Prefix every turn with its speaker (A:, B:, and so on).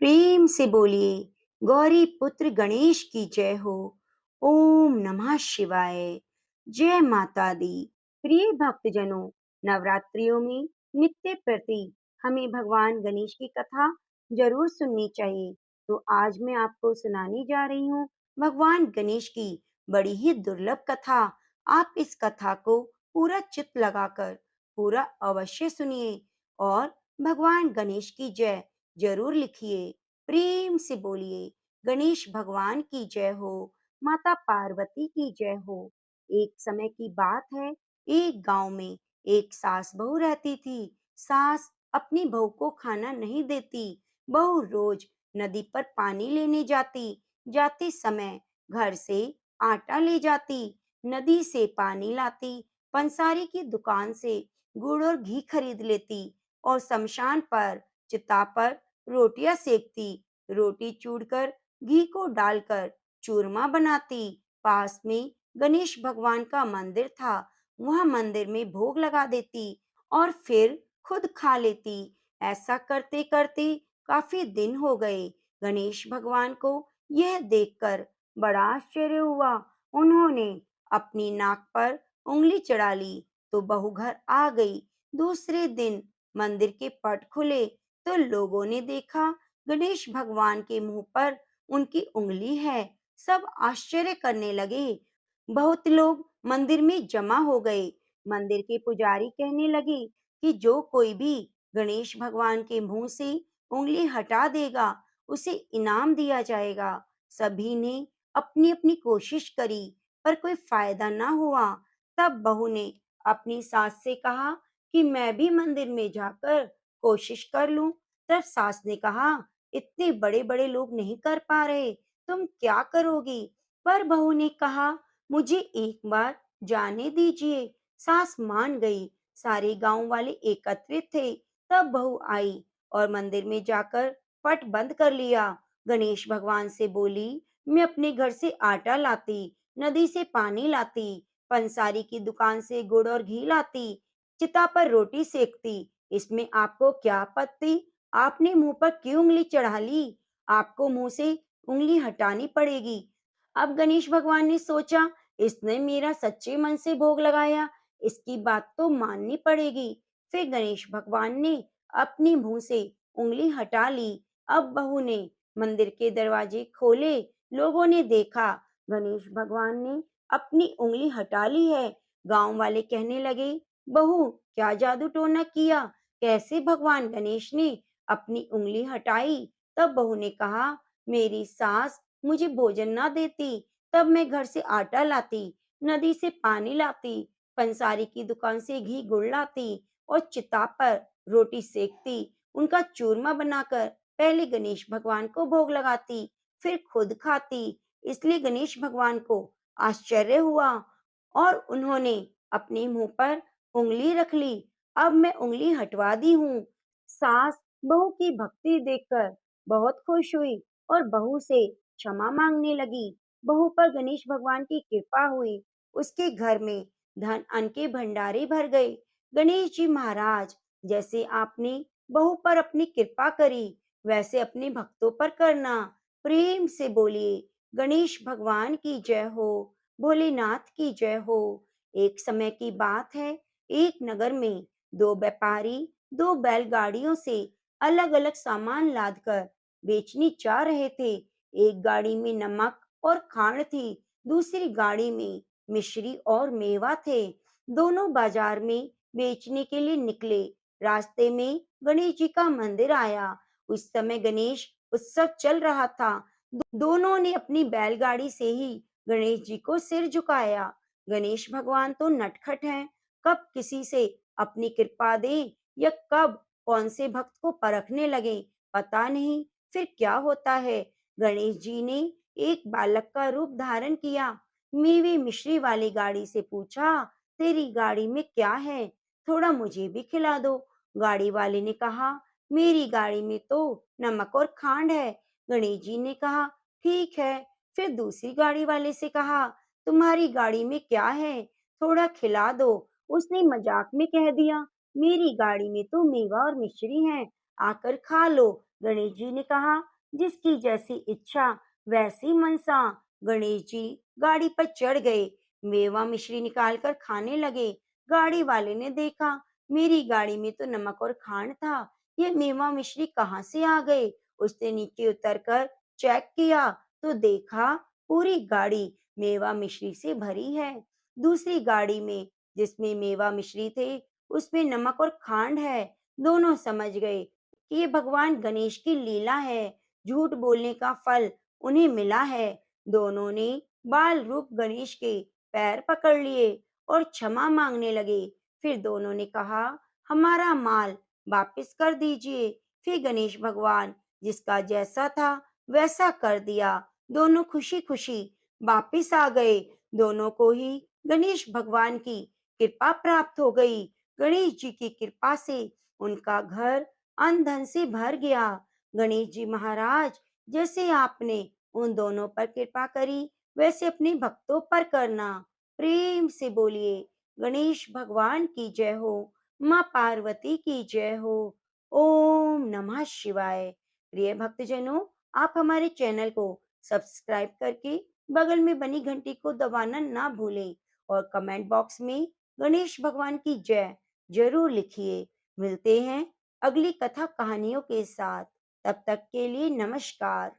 A: प्रेम से बोलिए गौरी पुत्र गणेश की जय हो। ओम नमः शिवाय। जय माता दी। प्रिय भक्तजनों, नवरात्रियों में नित्य प्रति हमें भगवान गणेश की कथा जरूर सुननी चाहिए। तो आज मैं आपको सुनाने जा रही हूँ भगवान गणेश की बड़ी ही दुर्लभ कथा। आप इस कथा को पूरा चित्त लगाकर पूरा अवश्य सुनिए और भगवान गणेश की जय जरूर लिखिए। प्रेम से बोलिए गणेश भगवान की जय हो। माता पार्वती की जय हो। एक समय की बात है, एक गांव में एक सास बहू रहती थी। सास अपनी बहू को खाना नहीं देती। बहू रोज नदी पर पानी लेने जाती। जाते समय घर से आटा ले जाती, नदी से पानी लाती, पंसारी की दुकान से गुड़ और घी खरीद लेती और शमशान पर चिता पर रोटियां सेकती। रोटी चूरकर घी को डालकर चूरमा बनाती। पास में गणेश भगवान का मंदिर था, वह मंदिर में भोग लगा देती और फिर खुद खा लेती। ऐसा करते करते काफी दिन हो गए। गणेश भगवान को यह देखकर बड़ा आश्चर्य हुआ। उन्होंने अपनी नाक पर उंगली चढ़ा ली तो बहू घर आ गई। दूसरे दिन मंदिर के पट खुले तो लोगों ने देखा गणेश भगवान के मुंह पर उनकी उंगली है। सब आश्चर्य करने लगे। बहुत लोग मंदिर में जमा हो गए। मंदिर के पुजारी कहने लगे कि जो कोई भी गणेश भगवान के मुंह से उंगली हटा देगा उसे इनाम दिया जाएगा। सभी ने अपनी अपनी कोशिश करी पर कोई फायदा ना हुआ। तब बहू ने अपनी सास से कहा कि मैं भी मंदिर में जाकर कोशिश कर लूं। तब सास ने कहा, इतने बड़े बड़े लोग नहीं कर पा रहे, तुम क्या करोगी? पर बहू ने कहा, मुझे एक बार जाने दीजिए। सास मान गई। सारे गांव वाले एकत्रित थे। तब बहू आई और मंदिर में जाकर पट बंद कर लिया। गणेश भगवान से बोली, मैं अपने घर से आटा लाती, नदी से पानी लाती, पंसारी की दुकान से गुड़ और घी लाती, चिता पर रोटी सेकती, इसमें आपको क्या आपत्ति? आपने मुंह पर क्यों उंगली चढ़ा ली? आपको मुंह से उंगली हटानी पड़ेगी। अब गणेश भगवान ने सोचा, इसने मेरा सच्चे मन से भोग लगाया, इसकी बात तो माननी पड़ेगी। फिर गणेश भगवान ने अपनी मुंह से उंगली हटा ली। अब बहू ने मंदिर के दरवाजे खोले। लोगों ने देखा गणेश भगवान ने अपनी उंगली हटा ली है। गांव वाले कहने लगे, बहू क्या जादू टोना किया? कैसे भगवान गणेश ने अपनी उंगली हटाई? तब बहू ने कहा, मेरी सास मुझे भोजन ना देती, तब मैं घर से आटा लाती, नदी से पानी लाती, पंसारी की दुकान से घी गुड़ लाती और चिता पर रोटी सेकती, उनका चूरमा बनाकर पहले गणेश भगवान को भोग लगाती, फिर खुद खाती। इसलिए गणेश भगवान को आश्चर्य हुआ और उन्होंने अपने मुंह पर उंगली रख ली। अब मैं उंगली हटवा दी हूँ। सास बहू की भक्ति देखकर बहुत खुश हुई और बहू से क्षमा मांगने लगी। बहू पर गणेश भगवान की कृपा हुई। उसके घर में धन अन्न के भंडारे भर गए। गणेश जी महाराज, जैसे आपने बहू पर अपनी कृपा करी वैसे अपने भक्तों पर करना। प्रेम से बोलिए गणेश भगवान की जय हो। भोलेनाथ की जय हो। एक समय की बात है, एक नगर में दो व्यापारी दो बैलगाड़ियों से अलग अलग सामान लादकर बेचने जा रहे थे। एक गाड़ी में नमक और खांड थी, दूसरी गाड़ी में मिश्री और मेवा थे। दोनों बाजार में बेचने के लिए निकले। रास्ते में गणेश जी का मंदिर आया। उस समय गणेश उत्सव चल रहा था। दोनों ने अपनी बैलगाड़ी से ही गणेश जी को सिर झुकाया। गणेश भगवान तो नटखट हैं, कब किसी से अपनी कृपा दे या कब कौन से भक्त को परखने लगे पता नहीं। फिर क्या होता है, गणेश जी ने एक बालक का रूप धारण किया। मेवे मिश्री वाली गाड़ी से पूछा, तेरी गाड़ी में क्या है, थोड़ा मुझे भी खिला दो। गाड़ी वाले ने कहा, मेरी गाड़ी में तो नमक और खांड है। गणेश जी ने कहा, ठीक है। फिर दूसरी गाड़ी वाले से कहा, तुम्हारी गाड़ी में क्या है, थोड़ा खिला दो। उसने मजाक में कह दिया, मेरी गाड़ी में तो मेवा और मिश्री है, आकर खा लो। गणेश जी ने कहा, जिसकी जैसी इच्छा वैसी मनसा। गणेश जी गाड़ी पर चढ़ गए, मेवा मिश्री निकालकर खाने लगे। गाड़ी वाले ने देखा, मेरी गाड़ी में तो नमक और खांड था, ये मेवा मिश्री कहाँ से आ गए? उसने नीचे उतरकर चेक किया तो देखा पूरी गाड़ी मेवा मिश्री से भरी है। दूसरी गाड़ी में जिसमें मेवा मिश्री थे, उसमें नमक और खांड है। दोनों समझ गए कि ये भगवान गणेश की लीला है, झूठ बोलने का फल उन्हें मिला है। दोनों ने बाल रूप गणेश के पैर पकड़ लिए और क्षमा मांगने लगे। फिर दोनों ने कहा, हमारा माल वापिस कर दीजिए। फिर गणेश भगवान जिसका जैसा था वैसा कर दिया। दोनों खुशी खुशी वापिस आ गए। दोनों को ही गणेश भगवान की कृपा प्राप्त हो गई। गणेश जी की कृपा से उनका घर अन्न धन से भर गया। गणेश जी महाराज, जैसे आपने उन दोनों पर कृपा करी, वैसे अपने भक्तों पर करना। प्रेम से बोलिए, गणेश भगवान की जय हो, माँ पार्वती की जय हो। ओम नमः शिवाय। प्रिय भक्तजनों, आप हमारे चैनल को सब्सक्राइब करके बगल में बनी घंटी को दबाना ना भूलें और कमेंट बॉक्स में गणेश भगवान की जय जरूर लिखिए। मिलते हैं अगली कथा कहानियों के साथ। तब तक के लिए नमस्कार।